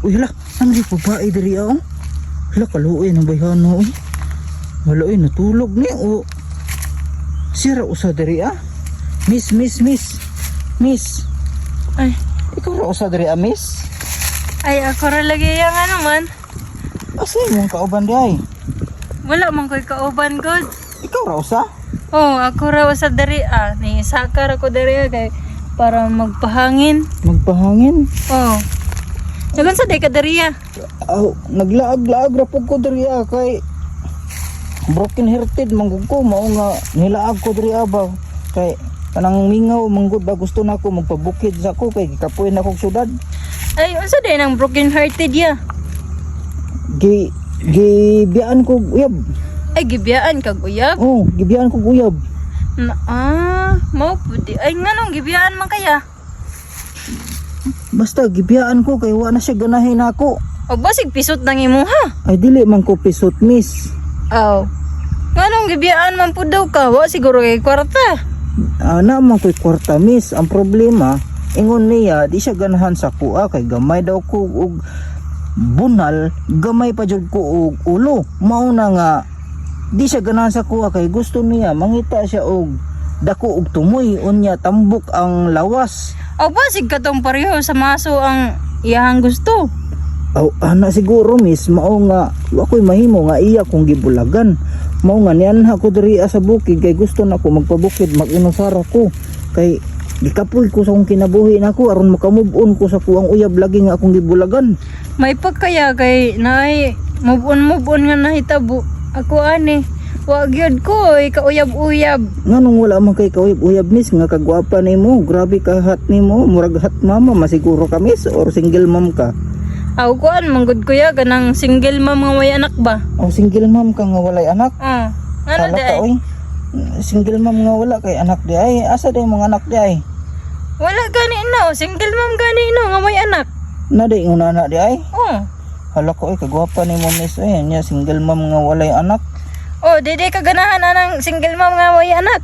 Uy, hala, ano di babae diri ah? Hala, kaluoy ng bayhano eh. Wala eh, natulog ni o. Sira usa diri ah. Miss. Ay, Ikaw ra usa diri ah, miss? ay ako ra lagi yang ano man. Asa imong kauban di ay? Wala man ko'y kauban god. Ikaw ra usa? Oh, ako ra sa diri ni sakar ako diri kay para magpahangin. Magpahangin? Oh. Dagan sa day ka diri Aw, naglaag-laag ra pud ko diri ah kay broken hearted manggug ko mao nga nilaag ko diri ba kay kanang mingaw manggod ba gusto na ako magpabukid sa ko kay gikapoy na kog syudad. Ay, unsa day nang broken hearted ya? Gibiyaan ko uyab. Ay, gibiyaan kag uyab. Oh, gibiyaan ko uyab. Mao pudi. Ay, nganong gibiyaan man kaya? Basta gibiyaan ko kay wa na siya ganahin ako. O basig pisot nang imo ha? Ay dili man ko pisot miss. Aw. Nganong gibiyaan man pud daw ka? Wa siguro kay kwarta. Ana man ko'y kwarta miss. Ang problema, ingon niya di siya ganahan sa kuha kay gamay daw ko og bunal, gamay pa jud ko og ulo. Mao na nga di siya ganahan sa kuha kay gusto niya mangita siya og dako og tumoy unya tambok ang lawas. O basig katong pareho sa maso ang iyang gusto. Aw ana siguro miss mao nga wa ko'y mahimo nga iya kong gibulagan. Mao nga nianha ko diri sa bukid kay gusto na ko magpabukid mag-inusara ko kay gikapoy ko sa akong kinabuhi nako aron makamove-on ko sa kuang uyab lagi nga akong gibulagan. May pagkaya kay naay move on nga nahitabo. Ako ani wa gyud ko kauyab-uyab. Nganong wala man kay kauyab-uyab miss nga kagwapa nimo, grabe ka hat nimo, murag hat mama masiguro ka miss or single mom ka. Aw kuan manggod kuya ganang single mom nga may anak ba? O single mom ka nga walay anak? Ano Hala ka day? oy. Single mom nga wala kay anak di ay asa day mga anak di ay? Wala gani no, single mom gani no nga may anak. Na day nguna anak di ay? Oh. Hala ko oy kagwapa nimo miss oy nya single mom nga walay anak. Oh, dede ka ganahan anang single mom nga may anak.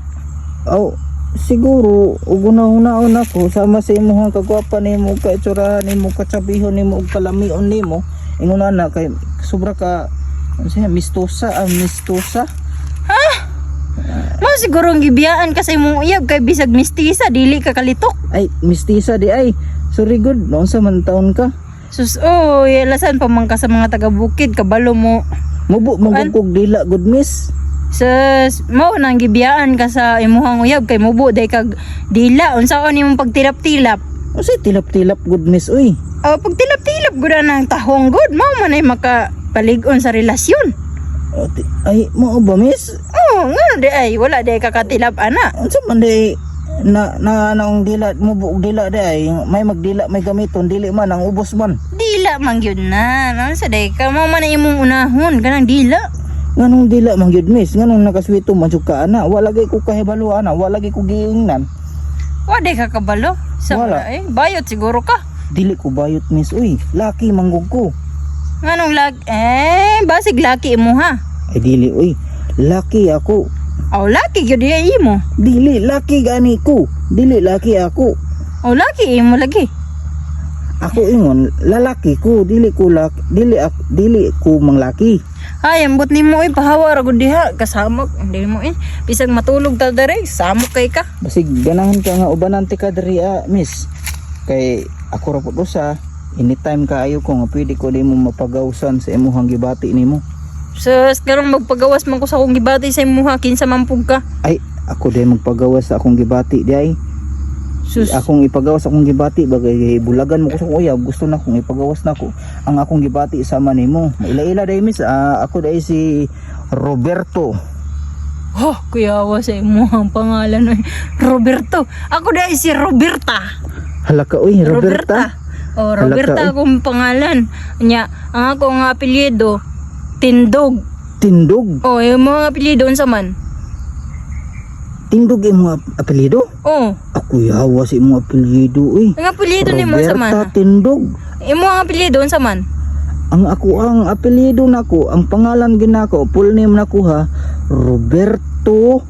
Aw siguro uguna-una ako sama sa imong kagwapa nimo kay tsurahan nimo katsabihon nimo ug kalamion nimo ingon na kay sobra ka ano siya mistosa mistosa. Ha? Mo siguro gibiyaan ka sa imong uyab kay bisag mistisa dili ka kalitok. Ay mistisa di ay sorry good noon sa man taon ka Sus, lasan pa man ka sa mga taga-bukid, kabalo mo. mubo manggugog dila good miss. Sus, mao nang gibiyaan ka sa imuhang uyab kay mubo day kag dila unsaon imong pagtilap-tilap. Unsay tilap-tilap good miss uy. Pagtilap-tilap gud nang tahong good, mao man ay makapalig-on sa relasyon. Ay mao ba miss? Ngano di ay wala day kakatilap ana. Unsa man day na naong dila mubo og dila day may magdila may gamiton dili man ang ubos man. Dila man gyud na. Ano sa day ka mao man ay imong unahon kanang dila. Nganong dila man gyud miss, nganong nakaswito man jud ka ana, wala gay ko kahibalo ana, wala gay ko giingnan. Wa day ka kabalo. Sa Wala. bayot siguro ka. Dili ko bayot miss uy, laki manggug ko. Nganong basig laki mo ha. Ay dili uy, laki ako. Aw laki gyud iya imo. Dili laki gani ko, dili laki ako. Aw laki imo lagi. Ako ingon lalaki ko, dili ko manglaki. Ay ambot nimo pahawa ra gud diha kasamok hindi mo bisag matulog ta dere samok kay ka. Basig ganahan ka nga ubanante ka diri miss. Kay ako ra pud usa, anytime kaayo ko nga pwede ko nimo mapagawsan sa imong gibati nimo. Sus, karong magpagawas man ko sa akong gibati sa imuha kinsa man pug ka. Ay ako day magpagawas sa akong gibati di ay. Sus. Akong ipagawas akong gibati bagay bulagan mo ko sa uyab gusto na akong ipagawas nako ang akong gibati sama nimo. Maila-ila day miss, ako day si Roberto. Kuyawa sa imuhang pangalan Roberto. Ako dai si Roberta. Hala ka uy, Roberta. Roberta Hala ka, akong pangalan. Nya, ang ako nga apelyido Tindog. Tindog. Yung mga apelyido unsa man? Tindog imong apelyido? Ako yawa sa imong apelyido uy. Ang apelyido nimo unsa man? Roberta Tindog. Imo ang apelyido unsa man? Ang apelyido nako, ang pangalan ginako, full name nako ha, Roberto.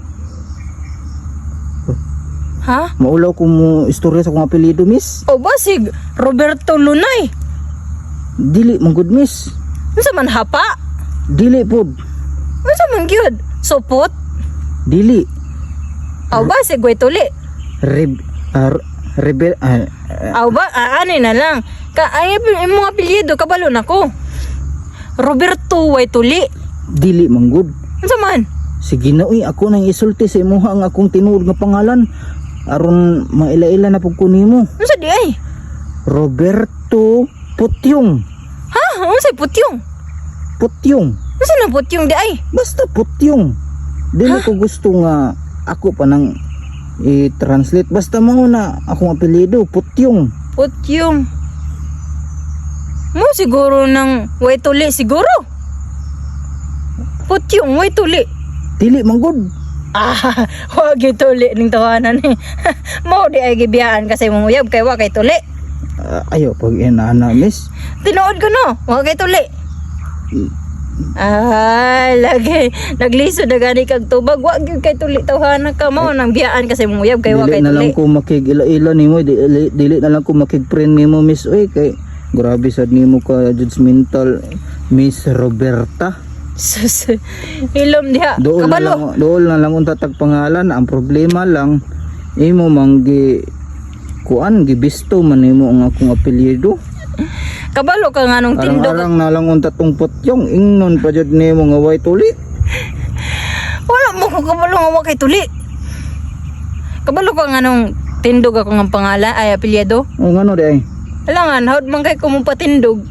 Ha? Maulaw ko mo istorya sa akong apelyido miss. Basig Roberto Lunay. Dili man gud miss. Unsa man hapa? Dili pod. Unsa man gyud? Supot? Dili. Aw ba si Gway Tuli? Rebel Aw ba ani na lang. Ka ay imong apelyido kabalo nako. Roberto Way Tuli. dili man gud. Unsa man? Sige na uy, ako nang isulti sa imuha ang akong tinuod nga pangalan aron maila-ila na pud ko nimo. Unsa di ay? Roberto Putyong. Ha? Unsa putyong? Putyong. Unsa nang putyong di ay? Basta Putyong. Dili ko gusto nga ako pa nang i-translate. Basta mao na akong apelyido, Putyong. Putyong. Mo siguro ng Way Tuli siguro. Putyong Way Tuli. Dili man gud. Ah, wag gyud tuli ning tawanan ni. Mao di ay gibiyaan kasi mong uyab kay wa kay tuli. Ayo pag inana miss. Tinuod ko no, wa kay tuli. Ah, lagi naglisod na gani kag tubag wa gyud kay tuli tawanan ka mao nang biyaan kasi mong uyab kay wa Dili kay na lang tuli. ko makig-ila-ila nimo, dili na lang ko makig-friend nimo miss. Uy kay grabe sad nimo ka judgmental Miss Roberta. Sus, ilom diha. Doon na lang unta tag pangalan. Ang problema lang imo manggi kuan gibisto man nimo ang akong apelyido. Kabalo ka nganong tindog. Arang na lang unta tong Putyong ingnon pa jud nimo nga way tuli. Wala mo ko kabalo nga wa kay tuli. Kabalo ka nganong tindog ako nga pangalan ay apelyido. O ngano di ay? Alangan, hawd man kay ko mong patindog.